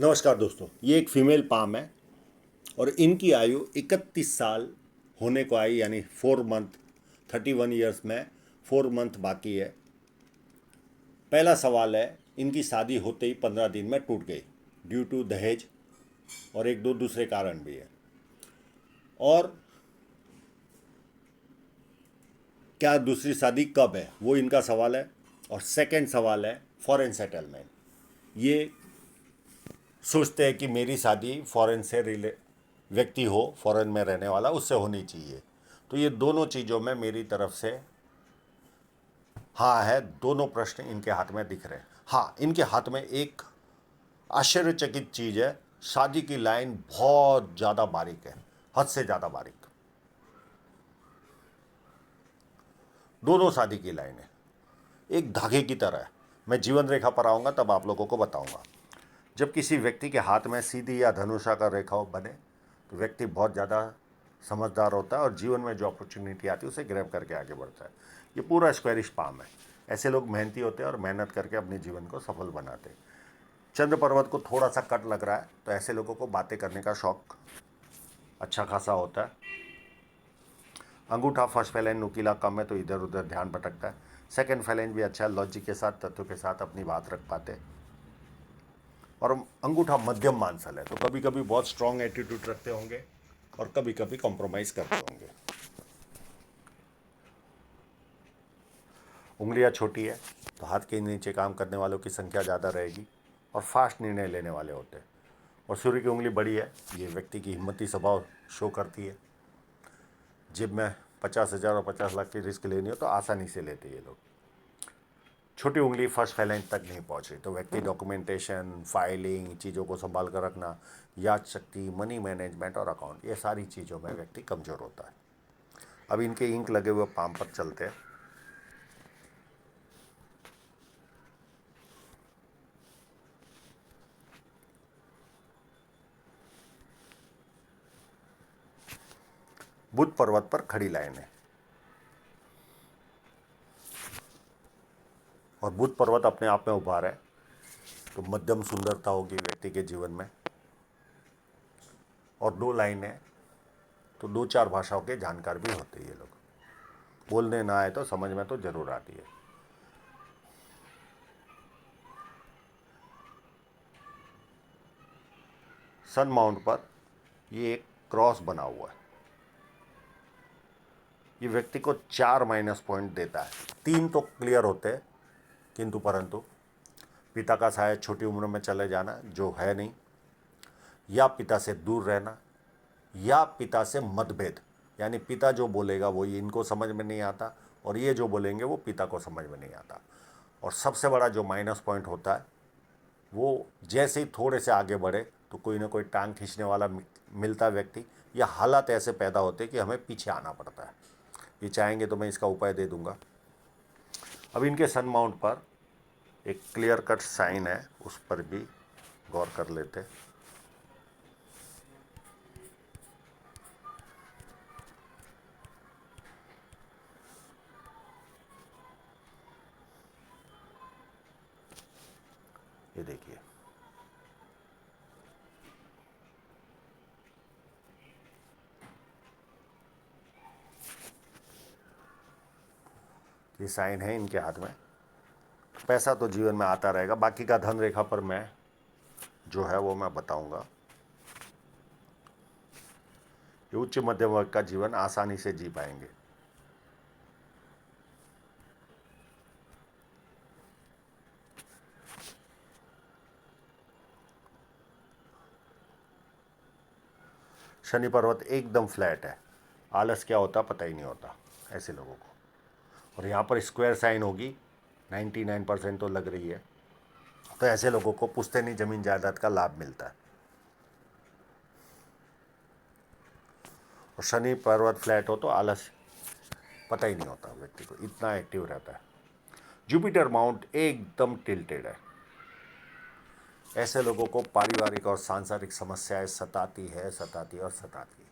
नमस्कार दोस्तों, ये एक फीमेल पाम है और इनकी आयु 31 साल होने को आई, यानी 4 मंथ, 31 ईयर्स में 4 मंथ बाकी है। पहला सवाल है, इनकी शादी होते ही 15 दिन में टूट गई ड्यू टू दहेज और एक दो दूसरे कारण भी है। और क्या दूसरी शादी कब है, वो इनका सवाल है। और सेकंड सवाल है फॉरेन सेटलमेंट। ये सोचते हैं कि मेरी शादी फॉरेन से रिले व्यक्ति हो, फॉरेन में रहने वाला, उससे होनी चाहिए। तो ये दोनों चीज़ों में मेरी तरफ से हाँ है। दोनों प्रश्न इनके हाथ में दिख रहे हैं। हाँ, इनके हाथ में एक आश्चर्यचकित चीज़ है, शादी की लाइन बहुत ज़्यादा बारीक है, हद से ज़्यादा बारीक। दोनों शादी की लाइन है एक धागे की तरह है। मैं जीवन रेखा पर आऊँगा तब आप लोगों को बताऊँगा। जब किसी व्यक्ति के हाथ में सीधी या धनुषा का रेखा बने तो व्यक्ति बहुत ज़्यादा समझदार होता है और जीवन में जो अपॉर्चुनिटी आती है उसे ग्रैब करके आगे बढ़ता है। ये पूरा स्क्वेरिश पाम है। ऐसे लोग मेहनती होते हैं और मेहनत करके अपने जीवन को सफल बनाते हैं। चंद्र पर्वत को थोड़ा सा कट लग रहा है तो ऐसे लोगों को बातें करने का शौक अच्छा खासा होता है। अंगूठा फर्स्ट फैलेंज नुकीला कम है तो इधर उधर ध्यान भटकता है। सेकंड फैलेंज भी अच्छा है, लॉजिक के साथ, तथ्यों के साथ अपनी बात रख पाते हैं। और अंगूठा मध्यम मानसल है तो कभी कभी बहुत स्ट्रांग एटीट्यूड रखते होंगे और कभी कभी कॉम्प्रोमाइज़ करते होंगे। उंगलियां छोटी है तो हाथ के नीचे काम करने वालों की संख्या ज़्यादा रहेगी और फास्ट निर्णय लेने वाले होते हैं। और सूर्य की उंगली बड़ी है, ये व्यक्ति की हिम्मती स्वभाव शो करती है। जेब में 50,000 और 50 लाख की रिस्क लेनी हो तो आसानी से लेते ये लोग। छोटी उंगली फर्स्ट फैलेंज तक नहीं पहुंच रही तो व्यक्ति डॉक्यूमेंटेशन, फाइलिंग, चीज़ों को संभाल कर रखना, याद शक्ति, मनी मैनेजमेंट और अकाउंट, ये सारी चीज़ों में व्यक्ति कमज़ोर होता है। अब इनके इंक लगे हुए पाम पर चलते हैं। बुध पर्वत पर खड़ी लाइन है और बुध पर्वत अपने आप में उभार है तो मध्यम सुंदरता होगी व्यक्ति के जीवन में। और दो लाइन है तो दो चार भाषाओं के जानकार भी होते हैं ये लोग। बोलने ना आए तो समझ में तो जरूर आती है। सन माउंट पर ये एक क्रॉस बना हुआ है। ये व्यक्ति को 4 माइनस पॉइंट देता है। 3 तो क्लियर होते हैं, किंतु परंतु पिता का शायद छोटी उम्र में चले जाना जो है नहीं, या पिता से दूर रहना, या पिता से मतभेद, यानी पिता जो बोलेगा वो इनको समझ में नहीं आता और ये जो बोलेंगे वो पिता को समझ में नहीं आता। और सबसे बड़ा जो माइनस पॉइंट होता है वो जैसे ही थोड़े से आगे बढ़े तो कोई ना कोई टांग खींचने वाला मिलता है व्यक्ति, या हालात ऐसे पैदा होते कि हमें पीछे आना पड़ता है। ये चाहेंगे तो मैं इसका उपाय दे दूंगा। अब इनके सन माउंट पर एक क्लियर कट साइन है, उस पर भी गौर कर लेते। ये देखिए, ये साइन है इनके हाथ में। पैसा तो जीवन में आता रहेगा, बाकी का धन रेखा पर मैं जो है वो मैं बताऊंगा। ये उच्च मध्यम वर्ग का जीवन आसानी से जी पाएंगे। शनि पर्वत एकदम फ्लैट है, आलस क्या होता पता ही नहीं होता ऐसे लोगों को। और यहाँ पर स्क्वायर साइन होगी, 99% तो लग रही है, तो ऐसे लोगों को पुश्तैनी जमीन जायदाद का लाभ मिलता है। और शनि पर्वत फ्लैट हो तो आलस पता ही नहीं होता व्यक्ति को, इतना एक्टिव रहता है। जुपिटर माउंट एकदम टिल्टेड है। ऐसे लोगों को पारिवारिक और सांसारिक समस्याएं सताती है, सताती और सताती है।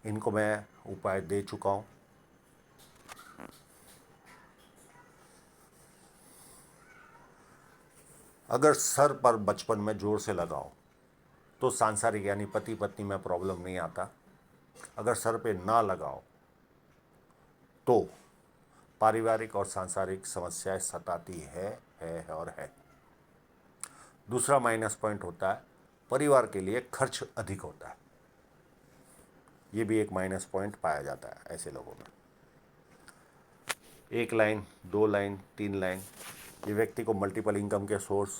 इनको मैं उपाय दे चुका हूँ। अगर सर पर बचपन में जोर से लगाओ तो सांसारिक यानी पति पत्नी में प्रॉब्लम नहीं आता। अगर सर पे ना लगाओ तो पारिवारिक और सांसारिक समस्याएं सताती है और है। दूसरा माइनस पॉइंट होता है, परिवार के लिए खर्च अधिक होता है। ये भी एक माइनस पॉइंट पाया जाता है ऐसे लोगों में। एक लाइन, दो लाइन, तीन लाइन, ये व्यक्ति को मल्टीपल इनकम के सोर्स,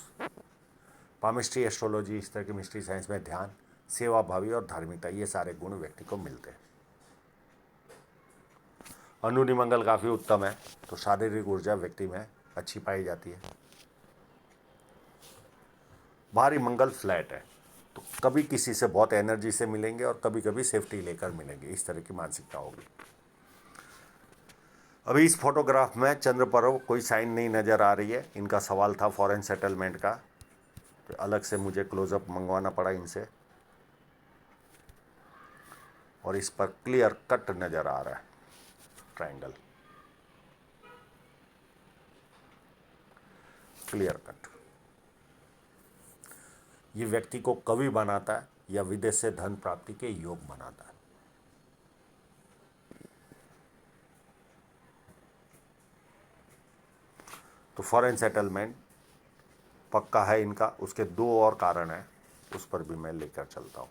पामिस्ट्री, एस्ट्रोलॉजी, इस तरह की मिस्ट्री साइंस में ध्यान, सेवा भावी और धार्मिकता, ये सारे गुण व्यक्ति को मिलते हैं। अनुनि मंगल काफ़ी उत्तम है, तो शारीरिक ऊर्जा व्यक्ति में अच्छी पाई जाती है। बाहरी मंगल फ्लैट है, तो कभी किसी से बहुत एनर्जी से मिलेंगे और कभी कभी सेफ्टी लेकर मिलेंगे, इस तरह की मानसिकता होगी। अभी इस फोटोग्राफ में चंद्र पर कोई साइन नहीं नज़र आ रही है। इनका सवाल था फॉरेन सेटलमेंट का, तो अलग से मुझे क्लोजअप मंगवाना पड़ा इनसे, और इस पर क्लियर कट नज़र आ रहा है ट्रायंगल, क्लियर कट। ये व्यक्ति को कवि बनाता है या विदेश से धन प्राप्ति के योग बनाता है। तो फॉरेन सेटलमेंट पक्का है इनका। उसके दो और कारण हैं, उस पर भी मैं लेकर चलता हूं।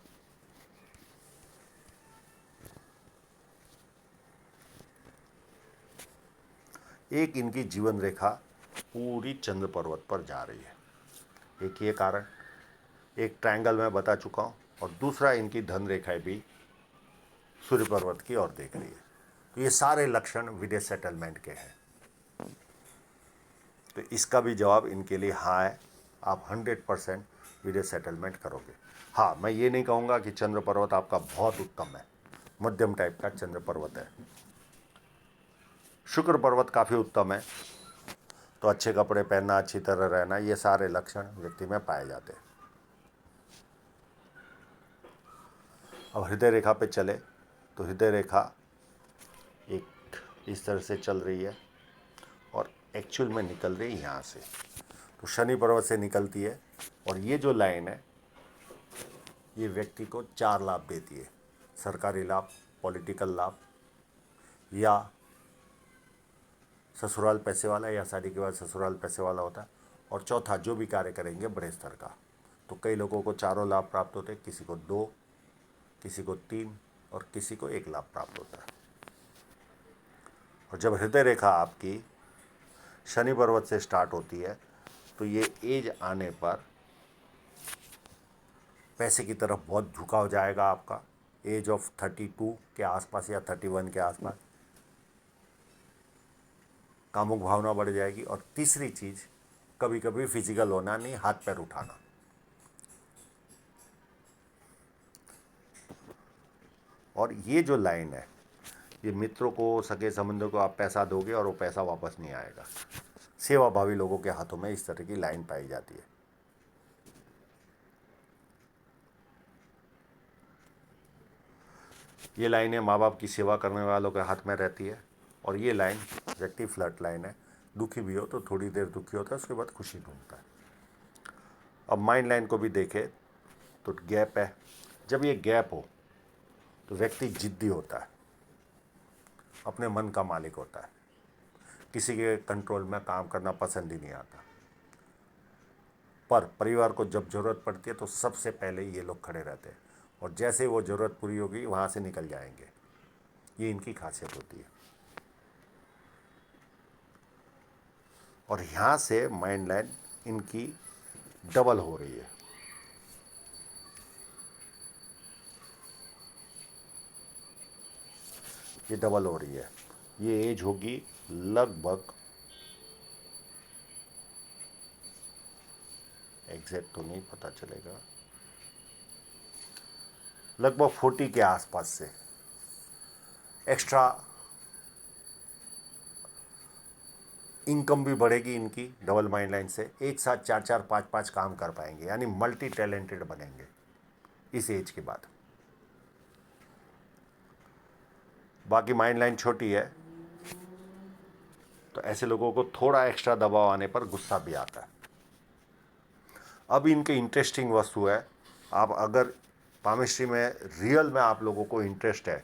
एक इनकी जीवन रेखा पूरी चंद्र पर्वत पर जा रही है, एक ये कारण, एक ट्रायंगल में बता चुका हूं, और दूसरा इनकी धन रेखाएं भी सूर्य पर्वत की ओर देख रही है। तो ये सारे लक्षण विदेश सेटलमेंट के हैं। तो इसका भी जवाब इनके लिए हाँ है, आप 100% विदेश सेटलमेंट करोगे। हाँ, मैं ये नहीं कहूँगा कि चंद्र पर्वत आपका बहुत उत्तम है, मध्यम टाइप का चंद्र पर्वत है। शुक्र पर्वत काफ़ी उत्तम है, तो अच्छे कपड़े पहनना, अच्छी तरह रहना, ये सारे लक्षण व्यक्ति में पाए जाते हैं। अब हृदय रेखा पे चले, तो हृदय रेखा एक इस तरह से चल रही है और एक्चुअल में निकल रही है यहाँ से, तो शनि पर्वत से निकलती है। और ये जो लाइन है ये व्यक्ति को 4 लाभ देती है, सरकारी लाभ, पॉलिटिकल लाभ, या ससुराल पैसे वाला, या शादी के बाद ससुराल पैसे वाला होता है, और चौथा जो भी कार्य करेंगे बड़े स्तर का। तो कई लोगों को चारों लाभ प्राप्त होते हैं, किसी को 2, किसी को 3 और किसी को 1 लाभ प्राप्त होता है। और जब हृदय रेखा आपकी शनि पर्वत से स्टार्ट होती है तो ये एज आने पर पैसे की तरफ बहुत झुकाव जाएगा आपका। एज ऑफ 32 के आसपास या 31 के आसपास कामुक भावना बढ़ जाएगी। और तीसरी चीज़, कभी कभी फिजिकल होना नहीं, हाथ पैर उठाना। और ये जो लाइन है, ये मित्रों को, सगे संबंधों को आप पैसा दोगे और वो पैसा वापस नहीं आएगा। सेवा भावी लोगों के हाथों में इस तरह की लाइन पाई जाती है। ये लाइनें माँ बाप की सेवा करने वालों के हाथ में रहती है। और ये लाइन व्यक्ति फ्लर्ट लाइन है, दुखी भी हो तो थोड़ी देर दुखी होता है, उसके बाद खुशी ढूंढता है। अब माइंड लाइन को भी देखे तो गैप है। जब ये गैप हो तो व्यक्ति जिद्दी होता है, अपने मन का मालिक होता है, किसी के कंट्रोल में काम करना पसंद ही नहीं आता। पर परिवार को जब ज़रूरत पड़ती है तो सबसे पहले ये लोग खड़े रहते हैं, और जैसे वो ज़रूरत पूरी होगी वहाँ से निकल जाएंगे। ये इनकी खासियत होती है। और यहाँ से माइंड लाइन इनकी डबल हो रही है। ये डबल हो रही है। ये एज होगी लगभग, एग्जैक्ट तो नहीं पता चलेगा, लगभग 40 के आसपास से। एक्स्ट्रा इनकम भी बढ़ेगी इनकी डबल माइंड लाइन से। एक साथ 4-4, 5-5 काम कर पाएंगे, यानी मल्टी टैलेंटेड बनेंगे इस एज के बाद। बाकी माइंड लाइन छोटी है तो ऐसे लोगों को थोड़ा एक्स्ट्रा दबाव आने पर गुस्सा भी आता है। अब इनके इंटरेस्टिंग वस्तु है, आप अगर पामिस्ट्री में रियल में आप लोगों को इंटरेस्ट है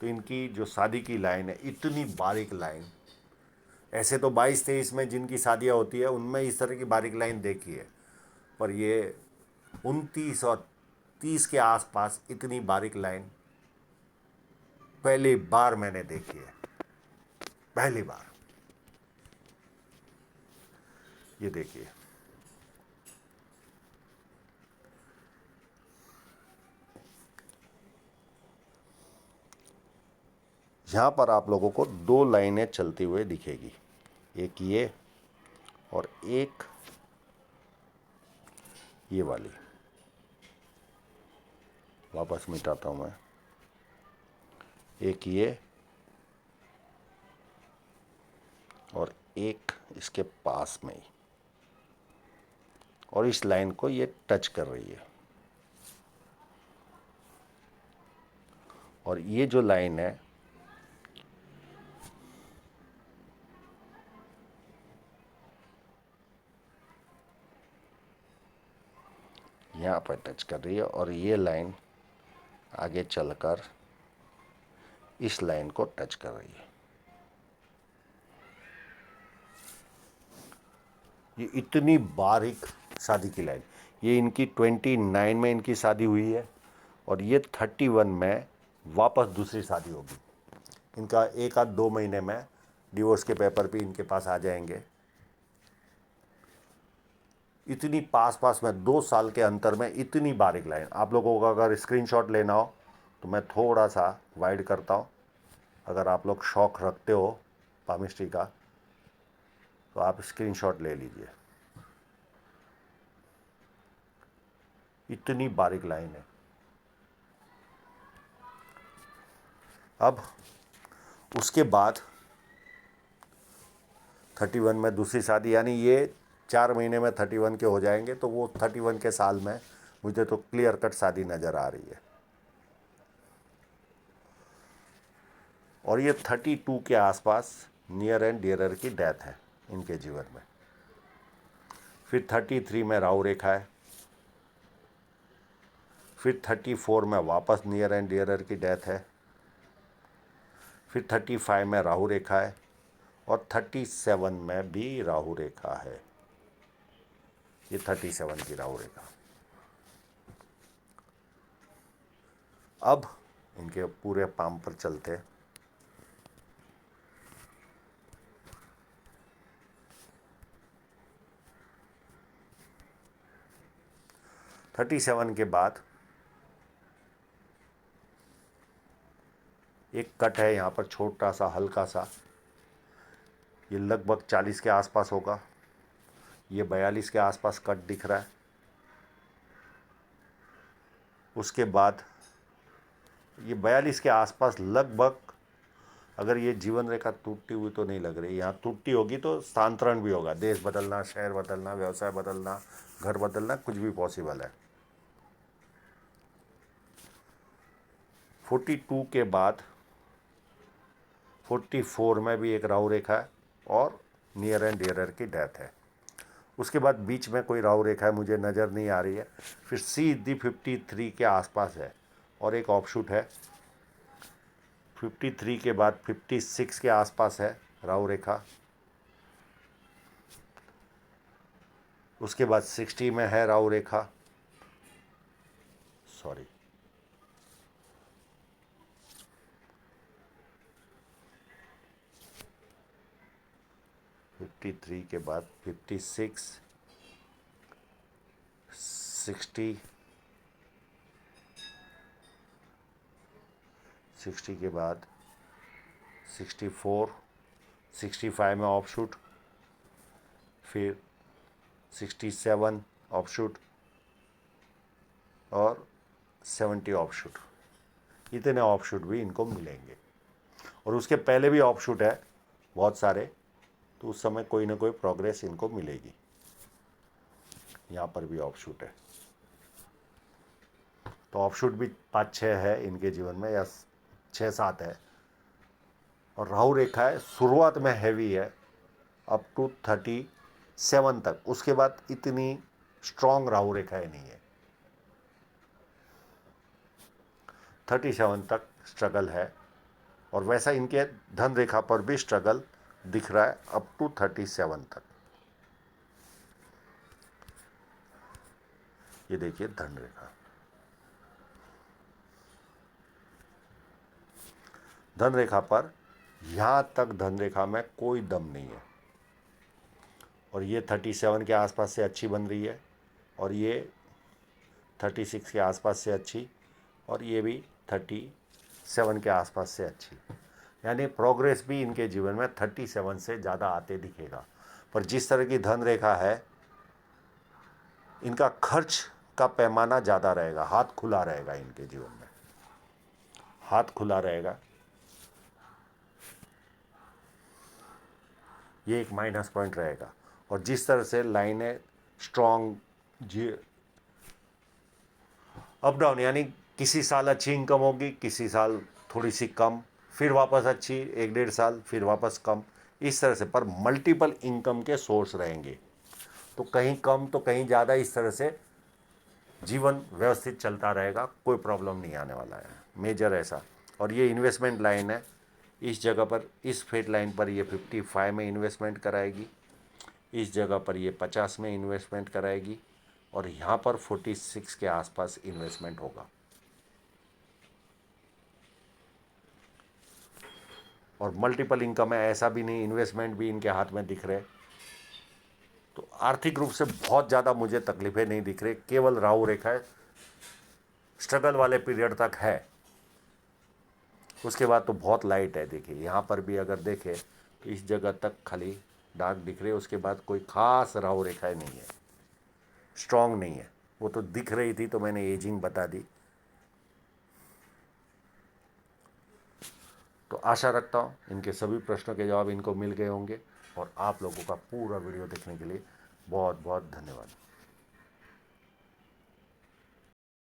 तो इनकी जो शादी की लाइन है, इतनी बारीक लाइन, ऐसे तो 22-23 में जिनकी शादियाँ होती है उनमें इस तरह की बारीक लाइन देखी है, पर ये 29 और 30 के आसपास इतनी बारीक लाइन पहली बार मैंने देखी है, पहली बार। ये देखिए, यहाँ पर आप लोगों को दो लाइनें चलती हुए दिखेगी, एक ये और एक ये वाली। वापस मिटाता हूँ मैं, एक ये और एक इसके पास में ही, और इस लाइन को ये टच कर रही है। और ये जो लाइन है यहाँ पर टच कर रही है, और ये लाइन आगे चलकर इस लाइन को टच कर रही है। ये इतनी बारीक शादी की लाइन, ये इनकी 29 में इनकी शादी हुई है और ये 31 में वापस दूसरी शादी होगी। इनका 1 आध 2 महीने में डिवोर्स के पेपर भी इनके पास आ जाएंगे। इतनी पास पास में 2 साल के अंतर में इतनी बारीक लाइन। आप लोगों को अगर स्क्रीनशॉट लेना हो तो मैं थोड़ा सा वाइड करता हूँ, अगर आप लोग शौक रखते हो पामिस्ट्री का तो आप स्क्रीनशॉट ले लीजिए। इतनी बारीक लाइन है। अब उसके बाद 31 में दूसरी शादी, यानी ये 4 महीने में 31 के हो जाएंगे, तो वो 31 के साल में मुझे तो क्लियर कट शादी नज़र आ रही है। और ये 32 के आसपास नियर एंड डियरर की डेथ है इनके जीवन में। फिर 33 में राहु रेखा है, फिर 34 में वापस नियर एंड डियरर की डेथ है, फिर 35 में राहु रेखा है, और 37 में भी राहु रेखा है। ये 37 की राहु रेखा। अब इनके पूरे पाम पर चलते। थर्टी 37 के बाद एक कट है यहाँ पर, छोटा सा हल्का सा, ये लगभग 40 के आसपास होगा। ये 42 के आसपास कट दिख रहा है। उसके बाद ये 42 के आसपास लगभग, अगर ये जीवन रेखा टूटती हुई तो नहीं लग रही, यहाँ टूटती होगी तो स्थानांतरण भी होगा, देश बदलना, शहर बदलना, व्यवसाय बदलना, घर बदलना, कुछ भी पॉसिबल है। 42 के बाद 44 में भी एक राहु रेखा है और नियर एंड डियरर की डेथ है। उसके बाद बीच में कोई राहु रेखा है मुझे नज़र नहीं आ रही है। फिर सीधी 53 के आसपास है और एक ऑफशूट है। 53 के बाद 56 के आसपास है राहु रेखा। उसके बाद 60 में है राहु रेखा, सॉरी, फिफ्टी थ्री के बाद 56, 60, 60 के बाद 64, 65 में ऑफशूट, फिर 67 ऑफशूट और 70 ऑफशूट। इतने ऑफशूट भी इनको मिलेंगे। और उसके पहले भी ऑफशूट है बहुत सारे, तो उस समय कोई ना कोई प्रोग्रेस इनको मिलेगी। यहाँ पर भी ऑफशूट है, तो ऑफशूट भी 5-6 है इनके जीवन में, या 6-7 है। और राहु रेखा है, शुरुआत में हैवी है अप टू 37 तक। उसके बाद इतनी स्ट्रॉन्ग राहु रेखाएं नहीं है। 37 तक स्ट्रगल है और वैसा इनके धन रेखा पर भी स्ट्रगल दिख रहा है अप टू 37 तक। ये देखिए धन रेखा, धन रेखा पर यहां तक धन रेखा में कोई दम नहीं है और ये 37 के आसपास से अच्छी बन रही है और ये 36 के आसपास से अच्छी और ये भी 37 के आसपास से अच्छी, यानी प्रोग्रेस भी इनके जीवन में 37 से ज़्यादा आते दिखेगा। पर जिस तरह की धन रेखा है, इनका खर्च का पैमाना ज़्यादा रहेगा, हाथ खुला रहेगा इनके जीवन में, हाथ खुला रहेगा। ये एक माइनस पॉइंट रहेगा। और जिस तरह से लाइनें स्ट्रॉन्ग जी अप डाउन, यानी किसी साल अच्छी इनकम होगी, किसी साल थोड़ी सी कम, फिर वापस अच्छी 1-1.5 साल, फिर वापस कम, इस तरह से। पर मल्टीपल इनकम के सोर्स रहेंगे, तो कहीं कम तो कहीं ज़्यादा, इस तरह से जीवन व्यवस्थित चलता रहेगा, कोई प्रॉब्लम नहीं आने वाला है मेजर ऐसा। और ये इन्वेस्टमेंट लाइन है, इस जगह पर, इस फेट लाइन पर ये 55 में इन्वेस्टमेंट कराएगी, इस जगह पर ये 50 में इन्वेस्टमेंट कराएगी और यहाँ पर 46 के आसपास इन्वेस्टमेंट होगा। और मल्टीपल इनकम है, ऐसा भी नहीं इन्वेस्टमेंट भी इनके हाथ में दिख रहे। तो आर्थिक रूप से बहुत ज़्यादा मुझे तकलीफें नहीं दिख रही, केवल राहु रेखा है स्ट्रगल वाले पीरियड तक है, उसके बाद तो बहुत लाइट है। देखिए यहाँ पर भी अगर देखें तो इस जगह तक खाली डार्क दिख रहे, उसके बाद कोई खास राहु रेखाएं नहीं है, स्ट्रॉन्ग नहीं है। वो तो दिख रही थी तो मैंने एजिंग बता दी। तो आशा रखता हूँ इनके सभी प्रश्नों के जवाब इनको मिल गए होंगे और आप लोगों का पूरा वीडियो देखने के लिए बहुत बहुत धन्यवाद।